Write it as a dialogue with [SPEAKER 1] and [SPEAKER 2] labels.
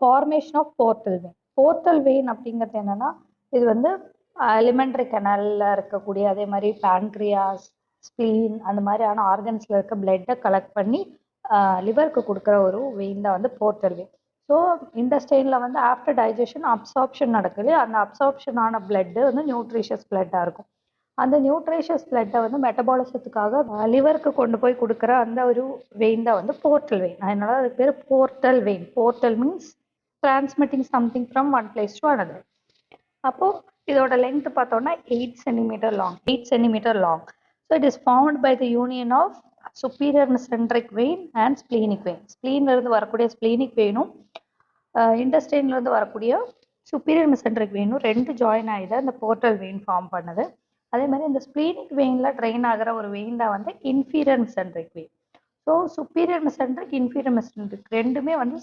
[SPEAKER 1] Formation of portal vein. Portal vein அப்படிங்கிறது என்னன்னா, இது வந்து எலிமெண்ட்ரி கெனாலில் இருக்கக்கூடிய, அதே மாதிரி பேன்க்ரியாஸ், ஸ்பிளீன் அந்த மாதிரியான ஆர்கன்ஸில் இருக்க பிளட்டை கலெக்ட் பண்ணி லிவருக்கு கொடுக்குற ஒரு வெயின் தான் வந்து போர்ட்டல் வெயின். ஸோ இன்டெஸ்டைனில் வந்து ஆஃப்டர் டைஜஷன் அப்சார்ப்ஷன் நடக்குது. அந்த அப்சார்ப்ஷன் ஆன பிளட்டு வந்து நியூட்ரிஷியஸ் பிளட்டாக இருக்கும். அந்த நியூட்ரிஷியஸ் பிளட்டை வந்து மெட்டபாலிசத்துக்காக லிவருக்கு கொண்டு போய் கொடுக்குற அந்த ஒரு வெயின் தான் வந்து போர்ட்டல் வெயின். அதனால அதுக்கு பேர் portal vein. Portal means transmitting something from one place to another. அப்போ இதோட லென்த் பார்த்தோம்னா 8 centimeter long. 8 centimeter long. So it is formed by the union of superior mesenteric vein and splenic vein. ஸ்பிளீன்லேருந்து வரக்கூடிய splenic வெயினும் இன்டெஸ்டைன்லேருந்து வரக்கூடிய superior மெசென்ட்ரிக் வெயினும் ரெண்டு join ஆகி தான் இந்த போர்ட்டல் வெயின் ஃபார்ம் பண்ணுது. அதே மாதிரி இந்த ஸ்பிளீனிக் வெயினில் ட்ரெயின் ஆகிற ஒரு வெயின் தான் வந்து inferior mesenteric vein. So superior mesenteric, inferior mesenteric ரெண்டுமே வந்து